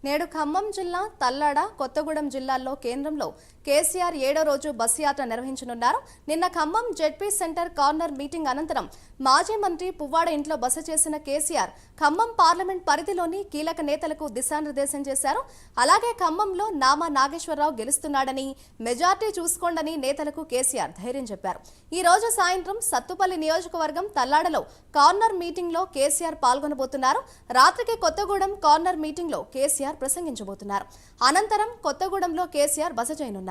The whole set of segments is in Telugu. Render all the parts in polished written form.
నేడు ఖమ్మం జిల్లా తల్లాడ కొత్తగూడెం జిల్లాల్లో కేంద్రంలో కేసీఆర్ 7వ రోజు బస్సు యాత్ర నిర్వహించనున్నారు. నిన్న Khammam ZP centre corner meeting అనంతరం మాజీ మంత్రి పువ్వాడ ఇంట్లో బస చేసిన కేసీఆర్ ఖమ్మం పార్లమెంట్ పరిధిలోని కీలక నేతలకు దిశానిర్దేశం చేశారు. అలాగే ఖమ్మంలో నామా నాగేశ్వరరావు గెలుస్తున్నాడని, మెజార్టీ చూసుకోండని నేతలకు కేసీఆర్ ధైర్యం చెప్పారు. ఈ రోజు సాయంత్రం సత్తుపల్లి నియోజకవర్గం తల్లాడలో కార్నర్ మీటింగ్ లో కేసీఆర్ పాల్గొనబోతున్నారు. రాత్రికి కొత్తగూడెం కార్నర్ మీటింగ్ లో కేసీఆర్ ప్రసంగించబోతున్నారు. అనంతరం కొత్తగూడెంలో కేసీఆర్ బస చేయనున్నారు.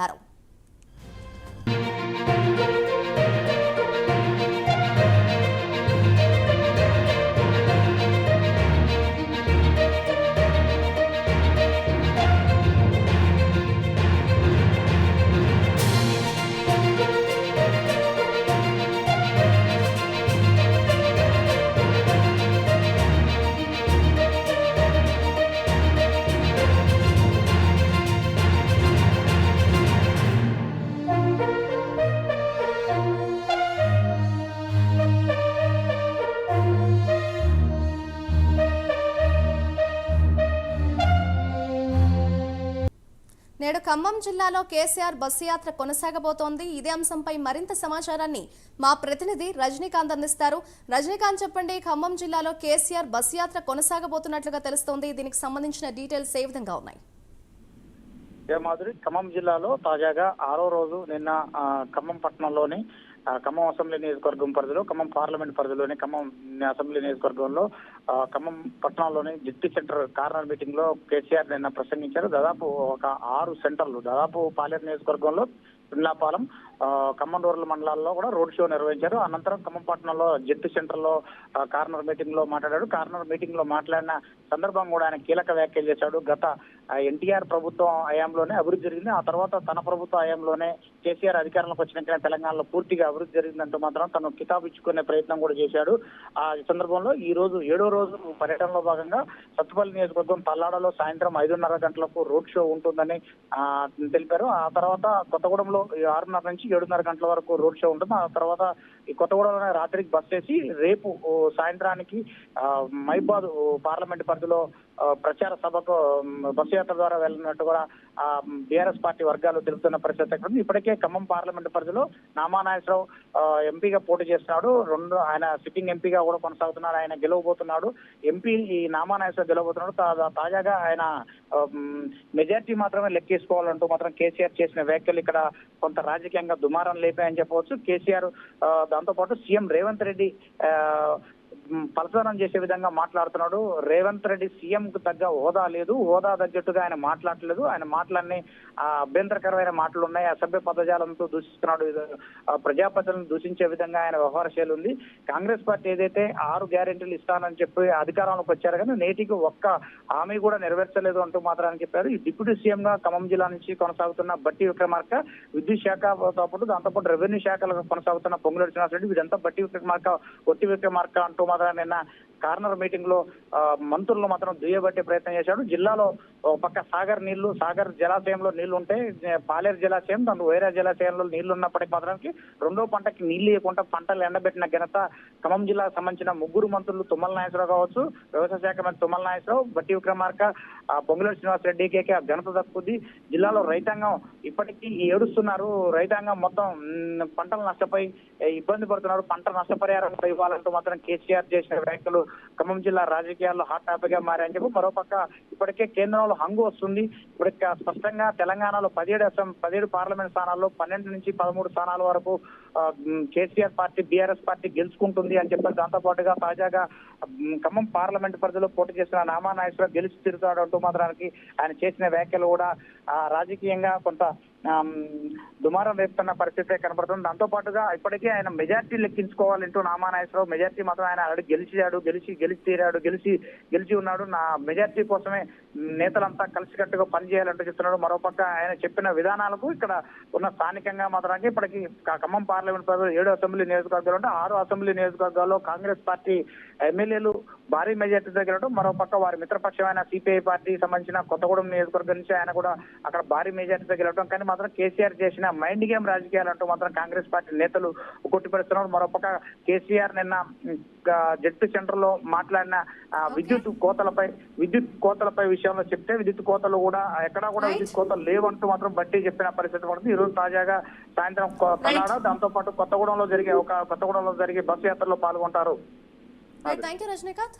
నేడు ఖమ్మం జిల్లాలో కేసీఆర్ బస్సు యాత్ర కొనసాగబోతోంది. ఇదే అంశంపై మరింత సమాచారాన్ని మా ప్రతినిధి రజనీకాంత్ అందిస్తారు. రజనీకాంత్, చెప్పండి, ఖమ్మం జిల్లాలో కేసీఆర్ బస్సు యాత్ర కొనసాగబోతున్నట్లుగా తెలుస్తోంది. దీనికి సంబంధించిన డీటెయిల్స్ ఏ విధంగా ఉన్నాయి? మాధురి, ఖమ్మం జిల్లాలో తాజాగా 6వ రోజు నిన్న ఖమ్మం పట్టణంలోని ఖమ్మం అసెంబ్లీ నియోజకవర్గం పరిధిలో, ఖమ్మం పార్లమెంట్ పరిధిలోని ఖమ్మం అసెంబ్లీ నియోజకవర్గంలో ఖమ్మం పట్టణంలోని జెడ్పీ సెంటర్ కార్నర్ మీటింగ్ లో కేసీఆర్ నిన్న ప్రసంగించారు. దాదాపు ఒక 6 సెంటర్లు, దాదాపు పాలేరు నియోజకవర్గంలో పిల్లాపాలెం, ఖమ్మం రూరల్ మండలాల్లో కూడా రోడ్ షో నిర్వహించారు. అనంతరం ఖమ్మం పట్టణంలో జెడ్పీ సెంటర్ లో కార్నర్ మీటింగ్ లో మాట్లాడాడు. కార్నర్ మీటింగ్ లో మాట్లాడిన సందర్భం కూడా ఆయన కీలక వ్యాఖ్యలు చేశాడు. గత ఎన్టీఆర్ ప్రభుత్వం హయాంలోనే అభివృద్ధి జరిగింది, ఆ తర్వాత తన ప్రభుత్వ హయాంలోనే కేసీఆర్ అధికారంలోకి వచ్చినాక తెలంగాణలో పూర్తిగా అభివృద్ధి జరిగిందంటూ మాత్రం తను కితాబు ఇచ్చుకునే ప్రయత్నం కూడా చేశాడు. ఆ సందర్భంలో ఈ రోజు 7వ రోజు పర్యటనలో భాగంగా సత్తుపల్లి నియోజకవర్గం తల్లాడలో సాయంత్రం 5:30 గంటలకు రోడ్ షో ఉంటుందని తెలిపారు. ఆ తర్వాత కొత్తగూడెంలో 6:30 నుంచి 7:30 గంటల వరకు రోడ్ షో ఉంటుంది. ఆ తర్వాత ఈ కొత్తగూడెంలోనే రాత్రికి బస్ చేసి రేపు సాయంత్రానికి మైబాద్ పార్లమెంట్ పరిధిలో ప్రచార సభకు బస్సు యాత్ర ద్వారా వెళ్ళినట్టు కూడా బీఆర్ఎస్ పార్టీ వర్గాలు తెలుపుతున్న పరిస్థితి. ఇప్పటికే ఖమ్మం పార్లమెంట్ పరిధిలో నామా నాగేశ్వరరావు ఎంపీగా పోటీ చేస్తున్నాడు. ఆయన సిట్టింగ్ ఎంపీగా కూడా కొనసాగుతున్నాడు. ఆయన గెలవబోతున్నాడు. ఎంపీ ఈ నామా నాగేశ్వరరావు గెలవబోతున్నాడు. తాజాగా ఆయన మెజార్టీ మాత్రమే లెక్కేసుకోవాలంటూ మాత్రం కేసీఆర్ చేసిన వ్యాఖ్యలు ఇక్కడ కొంత రాజకీయంగా దుమారం లేపాయని చెప్పవచ్చు. కేసీఆర్ దాంతోపాటు సీఎం రేవంత్ రెడ్డి ప్రచారం చేసే విధంగా మాట్లాడుతున్నాడు. రేవంత్ రెడ్డి సీఎం కు తగ్గ హోదా లేదు, హోదా తగ్గట్టుగా ఆయన మాట్లాడలేదు. ఆయన మాటలన్నీ అభ్యంతరకరమైన మాటలు ఉన్నాయి, అసభ్య పదజాలంతో దూషిస్తున్నాడు. ప్రజాపతిని దూషించే విధంగా ఆయన వ్యవహార శైలి ఉంది. కాంగ్రెస్ పార్టీ ఏదైతే 6 గ్యారెంటీలు ఇస్తానని చెప్పి అధికారంలోకి వచ్చారు కానీ నేటికి ఒక్క హామీ కూడా నెరవేర్చలేదు అంటూ మాత్రాన్ని చెప్పారు. ఈ డిప్యూటీ సీఎం గా ఖమ్మం జిల్లా నుంచి కొనసాగుతున్న బట్టి విక్రమార్క, విద్యుత్ శాఖతో పాటు దాంతోపాటు రెవెన్యూ శాఖలకు కొనసాగుతున్న పొంగులేటి శ్రీనివాసరెడ్డి, వీరంతా బట్టి విక్రమార్క, ఒట్టి విక్రమార్క అంటూ మాత్రం నిన్న కార్నర్ మీటింగ్ లో మంత్రులు మాత్రం దుయ్యబట్టే ప్రయత్నం చేశాడు. జిల్లాలో ఒక పక్క సాగర్ జలాశయంలో నీళ్లు ఉంటే, పాలేరు జలాశయం, దాని వైరా జలాశయంలో నీళ్లు ఉన్నప్పటికీ మాత్రానికి రెండో పంటకి నీళ్లు ఇవ్వకుండా పంటలు ఎండబెట్టిన ఘనత ఖమ్మం జిల్లాకు సంబంధించిన 3 మంత్రులు తుమ్మల నాగేశ్వరరావు కావచ్చు, వ్యవసాయ శాఖ మంత్రి తుమ్మల నాగేశ్వరరావు, బట్టి విక్రమార్క, పొంగులేటి శ్రీనివాసరెడ్డికి ఆ ఘనత దక్కుద్ది. జిల్లాలో రైతాంగం ఇప్పటికీ ఏడుస్తున్నారు. రైతాంగం మొత్తం పంటలు నష్టపోయి ఇబ్బంది పడుతున్నారు. పంట నష్టపరిహారం ఇవ్వాలంటూ మాత్రం కేసీఆర్ చేసిన వ్యాఖ్యలు ఖమ్మం జిల్లా రాజకీయాల్లో హాట్ టాపిక్ గా మారాయని చెప్పి మరోపక్క ఇప్పటికే కేంద్రంలో హంగు వస్తుంది. ఇప్పటికే స్పష్టంగా తెలంగాణలో 17 పార్లమెంట్ స్థానాల్లో 12 నుంచి 13 స్థానాల వరకు కేసీఆర్ పార్టీ, బీఆర్ఎస్ పార్టీ గెలుచుకుంటుంది అని చెప్పారు. దాంతో పాటుగా తాజాగా ఖమ్మం పార్లమెంట్ పరిధిలో పోటీ చేసిన నామా నాగేశ్వరరావు గెలిచి తిరుగుతాడు అంటూ మాత్రానికి ఆయన చేసిన వ్యాఖ్యలు కూడా రాజకీయంగా కొంత దుమారం రేపుతున్న పరిస్థితే కనబడుతుంది. దాంతో పాటుగా ఇప్పటికే ఆయన మెజార్టీ లెక్కించుకోవాలంటూ నామా నాగేశ్వరరావు మెజార్టీ మాత్రం ఆయన గెలిచి ఉన్నాడు. నా మెజార్టీ కోసమే నేతలంతా కలిసికట్టుగా పనిచేయాలంటూ చెప్తున్నాడు. మరోపక్క ఆయన చెప్పిన విధానాలకు ఇక్కడ ఉన్న స్థానికంగా మాత్రానికి ఇప్పటికీ ఖమ్మం పార్లమెంట్ పరిధిలో 7 అసెంబ్లీ నియోజకవర్గాలు ఉంటే 6 అసెంబ్లీ నియోజకవర్గాల్లో కాంగ్రెస్ పార్టీ ఎమ్మెల్యేలు భారీ మెజార్టీతో గెలవడం, మరోపక్క వారి మిత్రపక్షమైన సిపిఐ పార్టీకి సంబంధించిన కొత్తగూడెం నియోజకవర్గం నుంచి ఆయన కూడా అక్కడ భారీ మెజార్టీతో గెలవడం. కానీ మాత్రం కేసీఆర్ చేసిన మైండ్ గేమ్ రాజకీయాలు అంటూ మాత్రం కాంగ్రెస్ పార్టీ నేతలు కొట్టిపరుస్తున్నారు. మరోపక్క కేసీఆర్ నిన్న జడ్పీ సెంటర్ లో మాట్లాడిన విద్యుత్ కోతలపై విషయంలో చెప్తే విద్యుత్ కోతలు కూడా ఎక్కడా కూడా విద్యుత్ కోతలు లేవంటూ మాత్రం బట్టి చెప్పిన పరిస్థితి పడుతుంది. ఈ రోజు తాజాగా సాయంత్రం తల్లాడ దాంతో పాటు కొత్తగూడెంలో జరిగే బస్సు యాత్రలో పాల్గొంటారు. Thank you Rajinikanth.